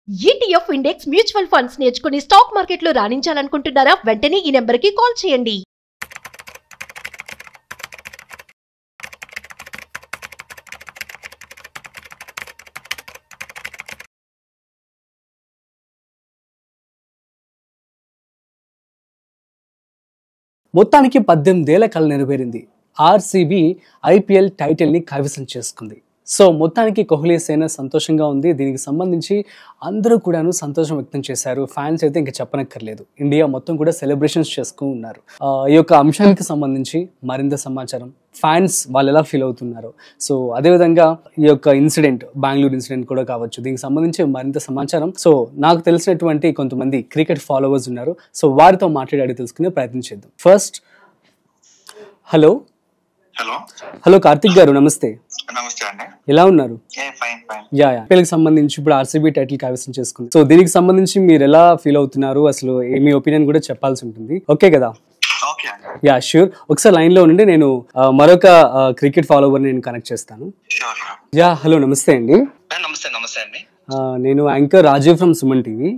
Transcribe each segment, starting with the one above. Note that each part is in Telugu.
ETF ఇండెక్స్ మ్యూచువల్ ఫండ్స్ నేర్చుకుని స్టాక్ మార్కెట్లో రాణించాలనుకుంటున్నారా? వెంటనే ఈ నెంబర్కి కాల్ చేయండి. మొత్తానికి 18 ఏళ్ల కల నెరవేరింది. ఆర్సీబీ ఐపీఎల్ టైటిల్ని కైవసం చేసుకుంది. సో మొత్తానికి కోహ్లీ సేన సంతోషంగా ఉంది. దీనికి సంబంధించి అందరూ కూడాను సంతోషం వ్యక్తం చేశారు. ఫ్యాన్స్ అయితే ఇంకా చెప్పనక్కర్లేదు. ఇండియా మొత్తం కూడా సెలబ్రేషన్స్ చేసుకుంటూ ఉన్నారు. ఈ యొక్క అంశానికి సంబంధించి మరింత సమాచారం, ఫ్యాన్స్ వాళ్ళు ఎలా ఫీల్ అవుతున్నారు, సో అదేవిధంగా ఈ యొక్క ఇన్సిడెంట్, బెంగళూరు ఇన్సిడెంట్ కూడా కావచ్చు, దీనికి సంబంధించి మరింత సమాచారం సో నాకు తెలిసినటువంటి కొంతమంది క్రికెట్ ఫాలోవర్స్ ఉన్నారు. సో వారితో మాట్లాడి తెలుసుకునే ప్రయత్నం చేద్దాం. ఫస్ట్ హలో హలో కార్తిక్ గారు, నమస్తే. నమస్తే అండి, ఎలా ఉన్నారు? ఐపీఎల్కి సంబంధించి ఇప్పుడు ఆర్సీబీ టైటిల్ కైవసం చేసుకుంది. సో దీనికి సంబంధించి మీరు ఎలా ఫీల్ అవుతున్నారు, అసలు మీ ఒపీనియన్ కూడా చెప్పాల్సి ఉంటుంది. ఓకే కదా? Yeah sure. ఒకసారి లైన్ లో ఉండి నేను మరొక క్రికెట్ ఫాలోవర్ నేను కనెక్ట్ చేస్తాను. యా హలో, నమస్తే అండి. నమస్తే అండి. నేను anchor Rajiv from Suman TV.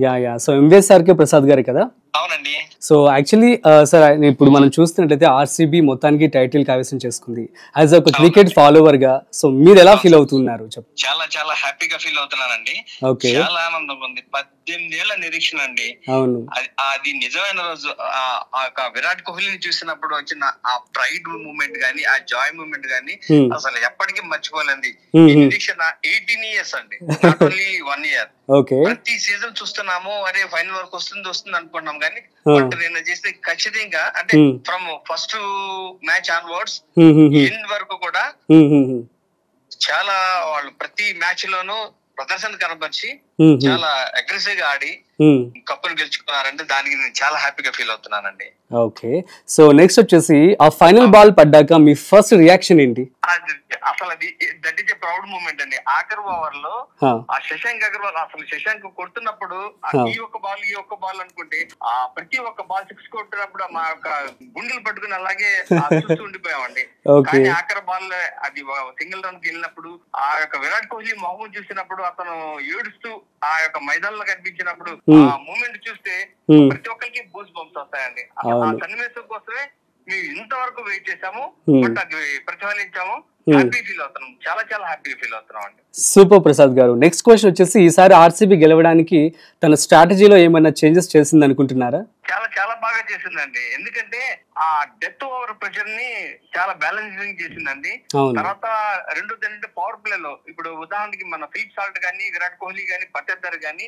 Yeah so MVS RK Prasad garu కదా? అవునండి. సో యాక్చువల్లీ సార్, ఇప్పుడు మనం చూస్తున్నట్లయితే ఆర్సీబీ మొత్తానికి టైటిల్ కైవసం చేసుకుంది. యాజ్ ఒక క్రికెట్ ఫాలోవర్ గా సో మీరు ఎలా ఫీల్ అవుతున్నారు? చాలా చాలా హ్యాపీగా ఫీల్ అవుతున్నానండి. ఓకే, చాలా ఆనందంగా ఉంది. 18 ఏళ్ల నిరీక్షణ అండి. అవును, అది నిజమైన రోజు. విరాట్ కోహ్లీని చూసినప్పుడు వచ్చిన ఆ ప్రైడ్ మూమెంట్ గానీ, ఆ జాయ్ మూమెంట్ గానీ అసలు ఎప్పటికీ మర్చిపోలేంది. నిరీక్షణ 18 years అండి, నాట్ ఓన్లీ 1 year. ఓకే, ప్రతి సీజన్ చూస్తున్నాము, అరే ఫైనల్ వరకు వస్తుంది అనుకున్నాం కానీ నేను చేస్తే ఖచ్చితంగా అంటే from first match onwards end వరకు కూడా చాలా వాళ్ళు ప్రతి మ్యాచ్ లోనూ ప్రదర్శన కనబరిచి చాలా అగ్రెసివ్ గా ఆడి కప్పును గెలుచుకున్నారంటే దానికి నేను చాలా హ్యాపీగా ఫీల్ అవుతున్నానండి. ఓకే, సో నెక్స్ట్ వచ్చేసి ఆ ఫైనల్ బాల్ పడ్డాక మీ ఫస్ట్ రియాక్షన్ ఏంటి? అసలు అది that is a proud moment అండి. ఆఖరి ఓవర్ లో ఆ శశాంక్ అగర్వాల్ అసలు శశాంక్ కొడుతున్నప్పుడు ఈ ఒక్క బాల్ అనుకుంటే ఆ ప్రతి ఒక్క బాల్ 6 కొట్టినప్పుడు మా యొక్క గుండెలు పట్టుకుని అలాగే చూస్తూ ఉండిపోయామండి. కానీ ఆఖరి బాల్ అది సింగిల్ రన్ కి వెళ్ళినప్పుడు ఆ యొక్క విరాట్ కోహ్లీ మొహం చూసినప్పుడు అతను ఏడుస్తూ ఆ యొక్క మైదానంలో కనిపించినప్పుడు ఆ మూమెంట్ చూస్తే ప్రతి ఒక్కరికి బూస్ బంప్స్ వస్తాయండి. ఆ సన్నివేశం కోసమే మేము ఇంతవరకు వెయిట్ చేసాము, బట్ అది ప్రతిఫలించాము. హ్యాపీ ఫీల్ అవుతున్నాం, చాలా చాలా హ్యాపీగా ఫీల్ అవుతున్నాం అండి. సూపర్ ప్రసాద్ గారు. నెక్స్ట్ క్వశ్చన్ వచ్చేసి ఈసారి ఆర్సీబీ గెలవడానికి తన స్ట్రాటజీలో ఏమైనా చేంజెస్ చేసింది అనుకుంటున్నారా? చాలా చాలా బాగా చేసిందండి. ఎందుకంటే ఆ డెత్ ఓవర్ ప్రెషర్ ని చాలా బ్యాలెన్సింగ్ చేసిందండి. తర్వాత రెండోది పవర్ ప్లే లో ఇప్పుడు ఉదాహరణకి మన ఫిలిప్ సాల్ట్ గానీ, విరాట్ కోహ్లీ గానీ, పటేదర్ గానీ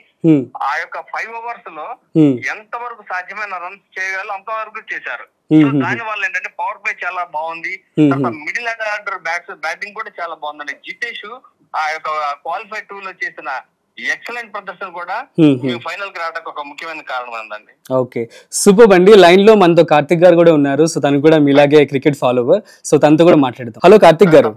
ఆ యొక్క 5 overs లో ఎంత వరకు సాధ్యమైన రన్స్ చేయగలరు అంతవరకు చేశారు. దాని వల్ల ఏంటంటే పవర్ ప్లే చాలా బాగుంది. మిడిల్ ఆర్డర్ బ్యాటింగ్ కూడా చాలా బాగుందండి. జితేష్ ఆ యొక్క క్వాలిఫై 2 లో చేసిన ఎక్సలెంట్ ప్రదర్శన కూడా ఫైనల్ కి రావడానికి ఒక ముఖ్యమైన కారణం ఉందండి. ఓకే, సూపర్ అండి. లైన్ లో మనతో కార్తిక్ గారు కూడా ఉన్నారు. సో తను కూడా మీలాగే క్రికెట్ ఫాలోవర్. సో తనతో కూడా మాట్లాడదాం. హలో కార్తిక్ గారు.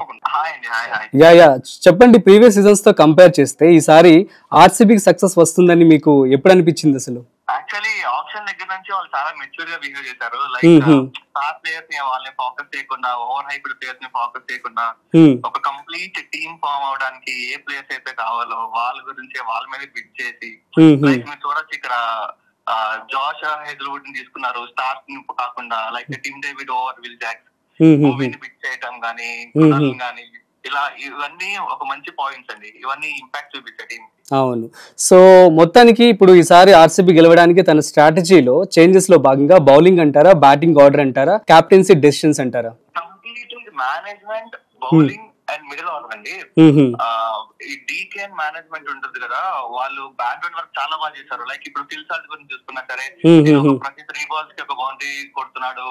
యా చెప్పండి, ప్రీవియస్ సీజన్స్ తో కంపేర్ చేస్తే ఈసారి ఆర్సీబీకి సక్సెస్ వస్తుందని మీకు ఎప్పుడు అనిపించింది అసలు? యాక్చువల్లీ ఆప్షన్ దగ్గర నుంచి వాళ్ళు చాలా మెచ్యూర్ గా బిహేవ్ చేశారు. లైక్ స్టార్ ప్లేయర్స్ ని వాళ్ళని ఫోకస్ చేయకుండా, ఓవర్ హైప్డ్ ప్లేయర్స్ ని ఫోకస్ చేయకుండా ఒక కంప్లీట్ టీమ్ ఫామ్ అవడానికి ఏ ప్లేయర్స్ అయితే కావాలో వాళ్ళ గురించి వాళ్ళ మీద బిట్ చేసి, లైక్ మీరు చూడొచ్చు ఇక్కడ జాష్ హెజ్ల్వుడ్ ని తీసుకున్నారు స్టార్స్ ని కాకుండా. Like Tim David over Will Jacks మూవీని బిట్ చేయటం గానీ గానీ ఇలా ఇవన్నీ ఒక మంచి పాయింట్స్ అండి. ఇవన్నీ ఇంపాక్ట్ చూపించే టీమ్. అవును. సో మొత్తానికి ఇప్పుడు ఈసారి ఆర్సీబీ గెలవడానికి తన స్ట్రాటజీలో చేంజెస్ లో భాగంగా బౌలింగ్ అంటారా, బ్యాటింగ్ ఆర్డర్ అంటారా, కెప్టెన్సీ డెసిషన్స్ అంటారా? Complete management, bowling and middle order అండి. ఈ డీకేఎన్ మేనేజ్మెంట్ ఉంటుంది కదా, వాళ్ళు బ్యాట్మెన్ వర్క్ చాలా బాగా చేశారు. లైక్ ఇప్పుడు ఫిల్ సాల్ట్ గురించి చూసుకున్నా సరే, ప్రతి 3 balls కి ఒక బౌండరీ కొడుతున్నాడు,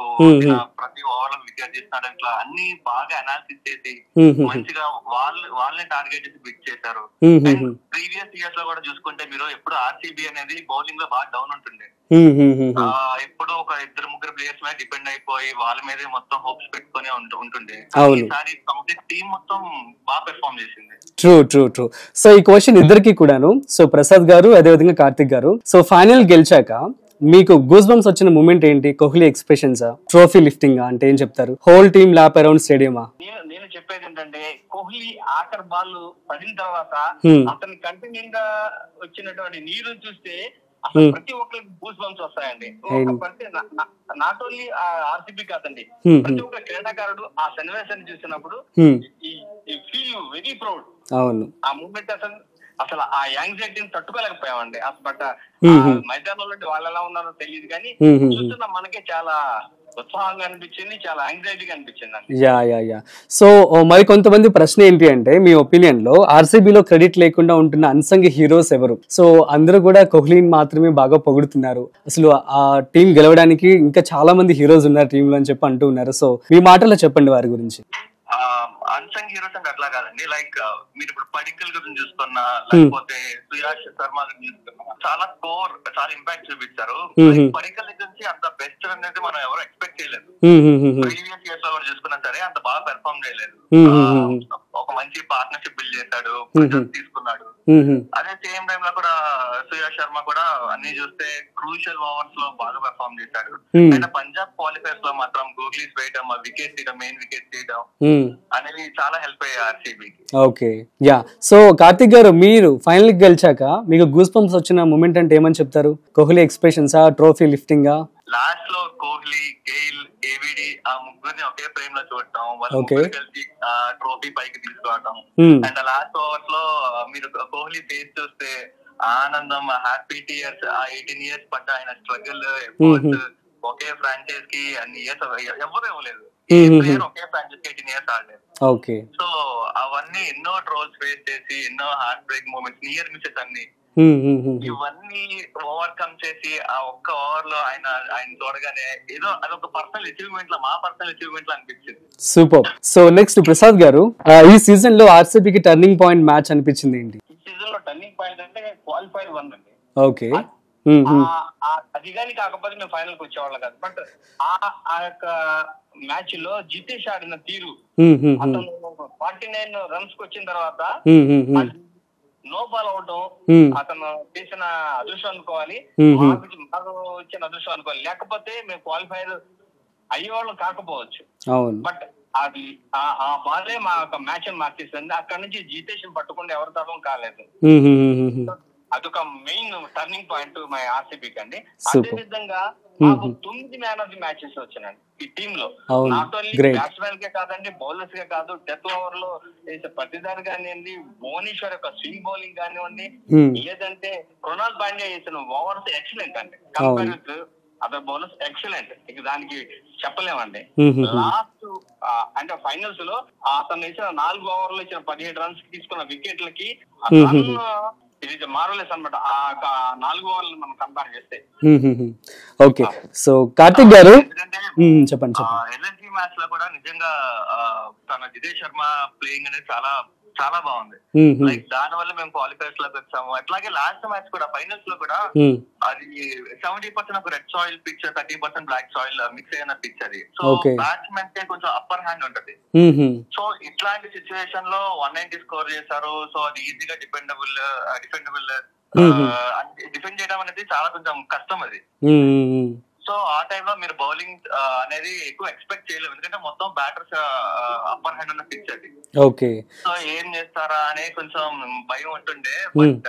ప్రతి ఓవర్ లో వికెట్ తీస్తున్నాడు, ఇట్లా అన్ని బాగా అనాలిసిస్ చేసి మంచిగా వాళ్ళని టార్గెట్ చేసి బిట్ చేశారు. ప్రీవియస్ ఇయర్స్ లో కూడా చూసుకుంటే మీరు ఎప్పుడు ఆర్సీబీ అనేది బౌలింగ్ లో బాగా డౌన్ ఉంటుండే. ఎప్పుడు ఒక 2-3 ప్లేయర్స్ మీద డిపెండ్ అయిపోయి వాళ్ళ మీదే మొత్తం హోప్స్ పెట్టుకుని ఉంటుండే. ఈసారి కంప్లీట్ టీమ్ మొత్తం బాగా పెర్ఫార్మ్ చేసింది. ట్రూ. సో ఈ క్వశ్చన్ ఇద్దరికి కూడాను. సో ప్రసాద్ గారు అదేవిధంగా కార్తిక్ గారు, సో ఫైనల్ గెలిచాక మీకు గూస్ బంప్స్ వచ్చిన మూమెంట్ ఏంటి? కోహ్లీ ఎక్స్ప్రెషన్స్, ట్రోఫీ లిఫ్టింగ్ అంటే ఏం చెప్తారు? హోల్ టీమ్ ల్యాప్ అరౌండ్ స్టేడియమా? నేను చెప్పేది ఏంటంటే కోహ్లీ ఆఖరి బాల్ పడిన తర్వాత అతని కంటి నిండా వచ్చినటువంటి నీరు చూస్తే అసలు ప్రతి ఒక్కరికి గూస్ బంప్స్ వస్తాయండి. నాట్ ఓన్లీ ఆర్సీబీ కాదండి, ప్రతి ఒక్క క్రీడాకారుడు ఆ సన్నివేశాన్ని చూసినప్పుడు ఫీల్ వెరీ ప్రౌడ్. ఆ మూమెంట్ అసలు ఆ యాంగ్జైటీని తట్టుకోలేకపోయామండి. బట్ మైదానంలో వాళ్ళు ఎలా ఉన్నారో తెలియదు కానీ చూస్తున్న మనకే చాలా ఉత్సాహంగా అనిపించింది, చాలా యాంగ్జైటీగా అనిపించింది. యా. సో మరి కొంతమంది ప్రశ్న ఏంటి అంటే, మీ ఒపీనియన్ లో ఆర్సీబీలో క్రెడిట్ లేకుండా ఉంటున్న అన్సంగ్ హీరోస్ ఎవరు? సో అందరూ కూడా కోహ్లీని మాత్రమే బాగా పొగుడుతున్నారు, అసలు ఆ టీం గెలవడానికి ఇంకా చాలా మంది హీరోస్ ఉన్నారు టీంలో అని చెప్పి అంటూ ఉన్నారు. సో మీ మాటలో చెప్పండి వారి గురించి. అన్సంగ్ హీరోస్ అంటే అట్లా కాదండి, లైక్ మీరు ఇప్పుడు పడిక్కల్ గురించి చూసుకున్నా, లేకపోతే సుయాష్ శర్మ గురించి చూసుకున్నా, చాలా కోర్, చాలా ఇంపాక్ట్ చూపించారు. పడిక్కల్ నుంచి అంత బెస్ట్ అనేది మనం ఎవరు ఎక్స్పెక్ట్ చేయలేదు. ప్రీవియస్ ఇయర్స్ లో చూసుకున్నా సరే అంత బాగా పెర్ఫార్మ్ చేయలేదు. ఒక మంచి పార్ట్నర్షిప్ బిల్డ్ చేశాడు, తీసుకున్నాడు. అదే సేమ్ టైమ్ లో కూడా సుయాష్ శర్మ కూడా అన్ని చూస్తే క్రూషియల్ ఓవర్స్ లో బాగా పెర్ఫార్మ్ చేశాడు. అండ్ పంజాబ్ క్వాలిఫైర్స్ లో మాత్రం గూగ్లీస్ వేయడం, వికెట్ తీయడం, మెయిన్ వికెట్ తీయడం అనేది చాలా హెల్ప్ అయ్యాయి ఆర్సీబీకి. Okay, yeah. So Karthik garu, మీరు ఫైనల్ కి గెలిచాక మీకు గూస్ బంప్స్ వచ్చిన మూమెంట్ అంటే ఏమని చెప్తారు? కోహ్లీ ఎక్స్ప్రెషన్సా, ట్రోఫీ లిఫ్టింగా? లాస్ట్ లో కోహ్లీ, గెయిల్, ఏవిడి ఆ ముగ్గురిని ఒకే ఫ్రేమ్ లో చూడటం, వాళ్ళ ముగ్గురు కలిసి ట్రోఫీ పైకి తీసుకోవటం, అండ్ లాస్ట్ ఓవర్స్ లో మీరు కోహ్లీ ఫేస్ చూస్తే ఆనందం, హ్యాపీ టీయర్స్, ఆ 18 years పడ్డ ఆయన స్ట్రగుల్, ఎఫర్ట్స్, ఒకే ఫ్రాంచైజ్ కి అన్ని ఇయర్స్ ఎవరు ఇవ్వలేదు. ఒకే ఫ్రాంచైజ్ కి 18 years ఆడలేదు. సో అవన్నీ ఎన్నో ట్రోల్స్ ఫేస్ చేసి, ఎన్నో heartbreak moments, near misses అన్ని ఇవన్నీ ఓవర్కమ్ చేసి ఆ ఒక్క ఓవర్ లో ఆయన చూడగానే ఏదో అదొక పర్సనల్ అచీవ్మెంట్ లా, మా పర్సనల్ అచీవ్మెంట్ లా అనిపించింది. సూపర్. సో నెక్స్ట్ ప్రసాద్ గారు, ఈ సీజన్ లో ఆర్సీబీకి టర్నింగ్ పాయింట్ మ్యాచ్ అనిపించింది ఏంటి? ఈ సీజన్ లో టర్నింగ్ పాయింట్ అంటే క్వాలిఫైర్ 1 అండి. ఓకే, అది కానీ కాకపోతే మేము ఫైనల్ కి వచ్చేవాళ్ళం కాదు. బట్ ఆ యొక్క మ్యాచ్ లో జితేష్ ఆడిన తీరు, అతను 49 runs కి వచ్చిన తర్వాత నో బాల్ అవటం అతను చేసిన అదృష్టం అనుకోవాలి, మాకు వచ్చిన అదృష్టం అనుకోవాలి. లేకపోతే మేము క్వాలిఫైర్ అయ్యేవాళ్ళం కాకపోవచ్చు. బట్ అది ఆ బాలే మా మ్యాచ్ మార్చేసింది. అక్కడ నుంచి జితేష్ పట్టుకుంటే ఎవరి తరం కాలేదు. అదొక మెయిన్ టర్నింగ్ పాయింట్ మా ఆర్సీబీకి అండి. అదే విధంగా మాకు 9 మ్యాన్ ఆఫ్ ది మ్యాచెస్ వచ్చినాయండి ఈ టీమ్ లో. నాట్ ఓన్లీ బ్యాట్స్మెన్ కే కాదండి, బౌలర్స్ కే కాదు, డెత్ ఓవర్ లో వేసే ప్రతిదారి కానివ్వండి, భువనేశ్వర్ యొక్క స్వింగ్ బౌలింగ్ కానివ్వండి, లేదంటే కృణాల్ పాండ్యా చేసిన ఓవర్స్ ఎక్సలెంట్ అండి. Compare with other bowlers excellent, ఇక దానికి చెప్పలేమండి. లాస్ట్ అంటే ఫైనల్స్ లో అతను వేసిన 4 ఓవర్లు ఇచ్చిన 17 runs తీసుకున్న వికెట్లకి ఇది మార్వెలస్ అన్నమాట. ఆ 4 ఓవర్లు మనం కంపేర్ చేస్తే. ఓకే, సో కార్తిక్ గారు చెప్పండి. ఎల్ఎస్జీ మ్యాచ్ లో కూడా నిజంగా తన జితేష్ శర్మ ప్లేయింగ్ అనేది చాలా చాలా బాగుంది. లైక్ దాని వల్ల మేము క్వాలిఫైర్స్ లోకి వచ్చాము. అట్లాగే లాస్ట్ మ్యాచ్ కూడా ఫైనల్స్ లో కూడా అది 70% ఒక red soil pitch, 30% black soil mix అయిన పిచ్ అది. సో బ్యాట్స్మెన్ కే కొంచెం అప్పర్ హ్యాండ్ ఉంటది. సో ఇట్లాంటి సిచ్యువేషన్ లో 190 స్కోర్ చేశారు. సో అది ఈజీగా డిఫెండబుల్ డిఫెండ్ చేయడం అనేది చాలా కొంచెం కష్టం అది. సో ఆ టైంలో మీరు బౌలింగ్ అనేది ఎక్కువ ఎక్స్పెక్ట్ చేయలేము, ఎందుకంటే మొత్తం బ్యాటర్స్ అప్పర్ హ్యాండ్ ఉన్న పిచ్ అది. ఓకే, సో ఏం చేస్తారా అనే కొంచెం భయం ఉంటుండే. But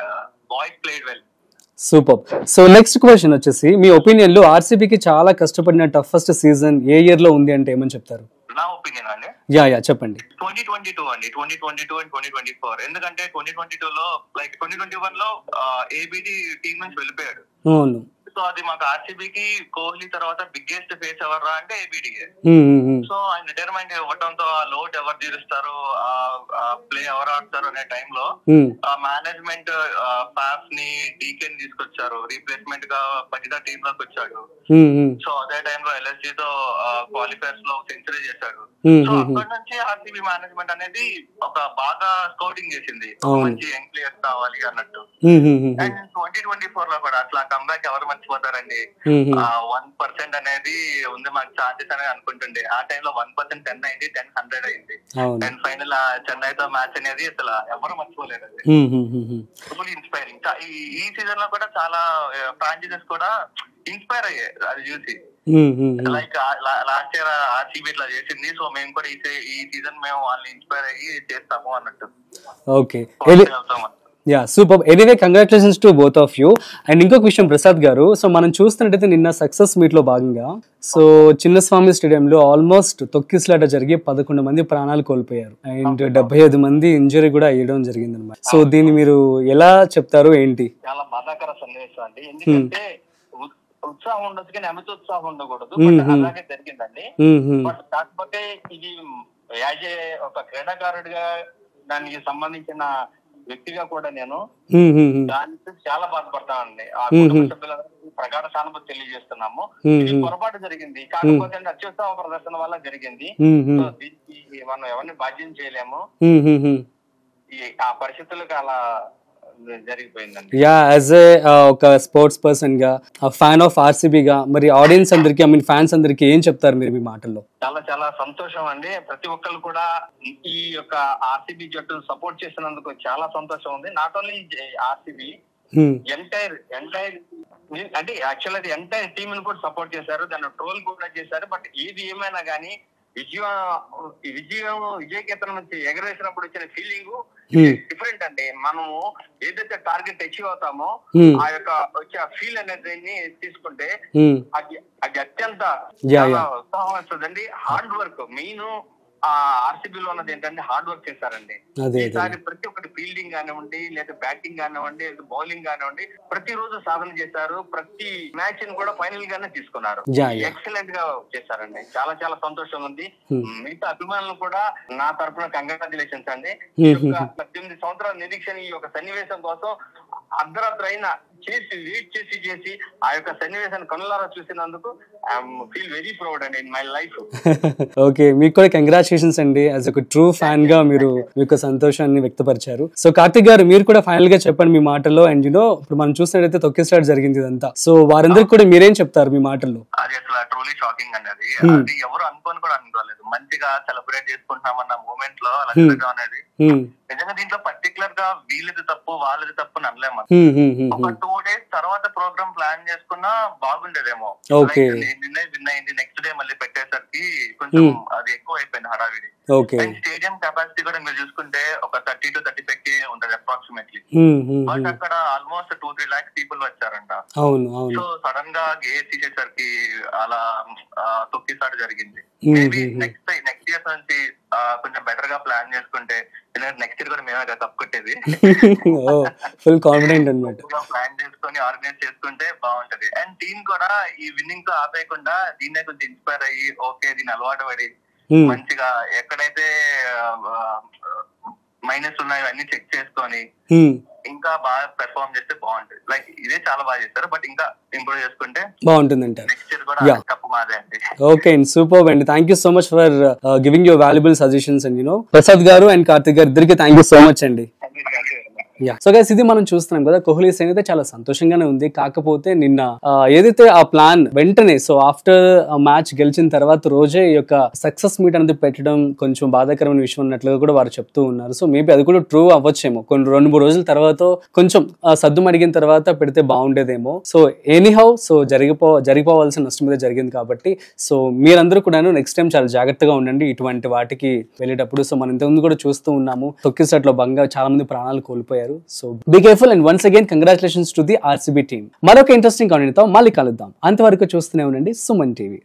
boys played well. Super. So next question వచ్చేసి, మీ ఒపీనియన్ లో ఆర్సీబీకి చాలా కష్టపడిన టఫెస్ట్ సీజన్ ఏ ఇయర్ లో ఉంది అంటే ఏమని చెప్తారు? నా ఒపీనియన్ అండి, యా చెప్పండి. 2022 అండి, 2022 అండ్ 2024. ఎందుకంటే 2022 లో లైక్ 2021 లో ఏబిడి టీమ్ నుంచి వెళ్ళిపోయాడు. అవును. సో అది మాకు ఆర్సీబీకి కోహ్లీ తర్వాత బిగ్గెస్ట్ ఫేస్ ఎవర్రా అంటే ఏబిడియే. సో ఆయన రిటైర్మెంట్ ఇవ్వడంతో ఆ లోడ్ ఎవరు తీరుస్తారు, ఆ ప్లే ఎవరు ఆడతారు అనే టైంలో మేనేజ్మెంట్ పాస్ ని డీకెన్ తీసుకొచ్చారు, రీప్లేస్మెంట్ గా పటిదా టీమ్ లోకి వచ్చాడు. సో అదే టైంలో ఎల్ఎస్జీ తో క్వాలిఫైర్స్ లో సెంచరీ చేశాడు. సో అక్కడ నుంచి ఆర్సీబీ మేనేజ్మెంట్ అనేది ఒక బాగా స్కౌటింగ్ చేసింది, మంచి యంగ్ ప్లేయర్స్ కావాలి అన్నట్టు. అండ్ 2024 లో కూడా అట్లా కంబ్యాక్ ఎవరు మర్చిపోతారండి. 1% అనేది ఉంది మాకు ఛాన్సెస్ అనేది అనుకుంటుండే. ఆ టైంలో 1% 10 అయింది, 10 100 అయింది. అండ్ ఫైనల్ చెన్నైతో మ్యాచ్ అనేది అసలు ఎవరు మర్చిపోలేదు. Full inspiring. ఈ సీజన్ లో కూడా చాలా ఫ్రాంచైజెస్ కూడా ఇన్స్పైర్ అయ్యాయి అది చూసి. లైక్ లాస్ట్ ఇయర్ ఆర్సీబీ ఇట్లా చేసింది, సో మేము కూడా ఈ సీజన్ మేము వాళ్ళని ఇన్స్పైర్ అయ్యి చేస్తాము అన్నట్టు. Okay, yeah super. Anyway congratulations to both of you. And ఇంకొక విషయం ప్రసాద్ గారు, సో మనం చూస్తున్నట్టయితే నిన్న సక్సెస్ మీట్ లో భాగంగా సో చిన్నస్వామి స్టేడియంలో ఆల్మోస్ట్ తొక్కిసలాట జరిగి 11 మంది ప్రాణాలు కోల్పోయారు అండ్ 75 మంది ఇంజరీ కూడా అయ్యడం జరిగింది అనమాట. సో దీన్ని మీరు ఎలా చెప్తారు ఏంటి? చాలా బాధాకర సన్నివేశం అండి, ఎందుకంటే ఉత్సాహం ఉండొచ్చు కానీ అమిత ఉత్సాహం ఉండకూడదు, అలాగే జరిగిందండి. బట్ కాకపోతే ఇది యాజ్ ఏ ఒక క్రీడాకారుడిగా దానికి సంబంధించిన వ్యక్తిగా కూడా నేను దానికి చాలా బాధపడతానండి. ఆ కుటుంబ సభ్యులందరికీ ప్రగాఢ సానుభూతి తెలియజేస్తున్నాము. ఇది పొరపాటు జరిగింది, కాకపోతే అత్యుత్సాహ ప్రదర్శన వల్ల జరిగింది. సో దీనికి మనం ఎవరిని బాధ్యం చేయలేము, ఆ పరిస్థితులకు అలా జరిగిపోయిందండి. యా, యాజ్ ఏ ఒక స్పోర్ట్స్ పర్సన్ గా, ఫ్యాన్ ఆఫ్ ఆర్సీబీ గా, మరి ఆడియన్స్ అందరికి, ఐ మీన్ ఫ్యాన్స్ అందరికి ఏం చెప్తారు మీరు మీ మాటల్లో? చాలా చాలా సంతోషం అండి. ప్రతి ఒక్కరు కూడా ఈ యొక్క ఆర్సీబీ జట్టును సపోర్ట్ చేసినందుకు చాలా సంతోషం ఉంది. నాట్ ఓన్లీ ఆర్సీబీ, ఎంటైర్ అంటే యాక్చువల్ అది ఎంటైర్ టీమ్ ని కూడా సపోర్ట్ చేశారు, దాన్ని ట్రోల్ కూడా చేశారు. బట్ ఏది ఏమైనా గానీ విజయకేతనం నుంచి ఎగరేసినప్పుడు వచ్చిన ఫీలింగ్ డిఫరెంట్ అండి. మనము ఏదైతే టార్గెట్ అచీవ్ అవుతామో ఆ యొక్క వచ్చే ఫీల్ అనేది తీసుకుంటే అది అత్యంత ఉత్సాహం వస్తుందండి. హార్డ్ వర్క్ మెయిన్ ఆర్సీబీ లో ఉన్నది ఏంటంటే హార్డ్ వర్క్ చేశారండి. ఈసారి ప్రతి ఒక్కటి ఫీల్డింగ్ కానివ్వండి, లేదా బ్యాటింగ్ కానివ్వండి, లేదా బౌలింగ్ కానివ్వండి, ప్రతి రోజు సాధన చేశారు. ప్రతి మ్యాచ్ ని కూడా ఫైనల్ గానే తీసుకున్నారు. ఎక్సలెంట్ గా చేశారండి. చాలా చాలా సంతోషం ఉంది. మిగతా అభిమానులు కూడా నా తరఫున కంగ్రాచులేషన్స్ అండి. 18 సంవత్సరాల నిరీక్షణ ఈ యొక్క సన్నివేశం కోసం అర్ధరాత్రి అయినా వెయిట్ చేసి ఆ యొక్క సన్నివేశాన్ని కనులారా చూసినందుకు ఐఎమ్ ఫీల్ వెరీ ప్రౌడ్ అండి ఇన్ మై లైఫ్. ఓకే, మీకు కూడా కంగ్రాచులేషన్స్ అండి. యాజ్ ఒక ట్రూ ఫ్యాన్ గా మీరు మీ యొక్క సంతోషాన్ని వ్యక్తపరిచారు. సో కార్తిక్ గారు, మీరు కూడా ఫైనల్ గా చెప్పండి మీ మాటల్లో. అండ్ ఇప్పుడు మనం చూసినట్టయితే తొక్కిసలాట జరిగింది ఇదంతా, సో వారందరికి కూడా మీరేం చెప్తారు మీ మాటల్లో? అది అసలు ట్రూలీ షాకింగ్ అండి. అది ఎవరు అనుకోని కూడా అనుకోలేదు. మంచిగా సెలబ్రేట్ చేసుకుంటున్నామన్న మూమెంట్ లో అలా జరగడం అనేది నిజంగా దీంట్లో పర్టికులర్ గా వీళ్ళది తప్పు వాళ్ళది తప్పు అనలేము. ఒక 2 days తర్వాత ప్రోగ్రామ్ ప్లాన్ చేసుకున్నా బాగుండేదేమో. విన్ అయింది, నెక్స్ట్ డే మళ్ళీ పెట్టేసరికి కొంచెం అది ఎక్కువ అయిపోయింది హడావిడి. స్టేడియం కెపాసిటీ కూడా మీరు చూసుకుంటే ఒక 30 to 35K ఉంటది అప్రాక్సిమేట్లీ. బట్ అక్కడ ఆల్మోస్ట్ 2-3 lakhs పీపుల్ వచ్చారంట. సో సడన్ గా గేట్ తీసేసరికి అలా తొక్కిసాట జరిగింది. మేబీ నెక్స్ట్ ఇయర్ నుంచి కొంచెం బెటర్ గా ప్లాన్ చేసుకుంటే, నెక్స్ట్ ఇయర్ కూడా మేమే కప్ కొట్టేది, ఫుల్ కాన్ఫిడెంట్ అన్నమాట. ప్లాన్ చేసుకొని ఆర్గనైజ్ చేసుకుంటే బాగుంటది. అండ్ టీమ్ కూడా ఈ విన్నింగ్ తో ఆపేయకుండా దీన్నే కొంచెం ఇన్స్పైర్ అయ్యి ఓకే దీన్ని అలవాటు పడి మంచిగా ఎక్కడైతే మైనస్ ఉన్నాయో అన్ని చెక్ చేసుకొని ఇంకా బాగా పెర్ఫార్మ్ చేస్తే బాగుంటుంది. లైక్ ఇదే చాలా బాగా చేస్తారు, బట్ ఇంకా ఇంప్రూవ్ చేసుకుంటే బాగుంటుంది. నెక్స్ట్ ఇయర్ కూడా కప్పు మాదే అండి. ఓకే, సూపర్ అండి. Thank you so much for giving your valuable suggestions and Prasad గారు అండ్ కార్తిక్ గారు ఇద్దరికి థ్యాంక్ యూ సో మచ్ అండి. సో గైస్, ఇది మనం చూస్తున్నాం కదా, కోహ్లీ సేన అయితే చాలా సంతోషంగానే ఉంది. కాకపోతే నిన్న ఏదైతే ఆ ప్లాన్ వెంటనే, సో ఆఫ్టర్ మ్యాచ్ గెలిచిన తర్వాత రోజే ఈ యొక్క సక్సెస్ మీట్ అనేది పెట్టడం కొంచెం బాధాకరమైన విషయం ఉన్నట్లుగా కూడా వారు చెప్తూ ఉన్నారు. సో మేబీ అది కూడా ట్రూ అవ్వచ్చేమో, కొన్ని 2-3 రోజుల తర్వాత కొంచెం సద్దు మడిగిన తర్వాత పెడితే బాగుండేదేమో. సో ఎనీహౌ, సో జరిగిపోవాల్సిన నష్టం మీద జరిగింది కాబట్టి, సో మీరందరూ కూడా నెక్స్ట్ టైం చాలా జాగ్రత్తగా ఉండండి ఇటువంటి వాటికి వెళ్ళేటప్పుడు. సో మనం ఇంతకుముందు కూడా చూస్తూ ఉన్నాము, తొక్కిసలాటలో బంగా చాలా మంది ప్రాణాలు కోల్పోయారు. So be careful and once again congratulations to the RCB team. మరొక ఇంట్రెస్టింగ్ కాంటెంట్ తో మళ్ళీ కలుద్దాం. అంతవరకు చూస్తూనే ఉండండి సుమన్ టీవీ.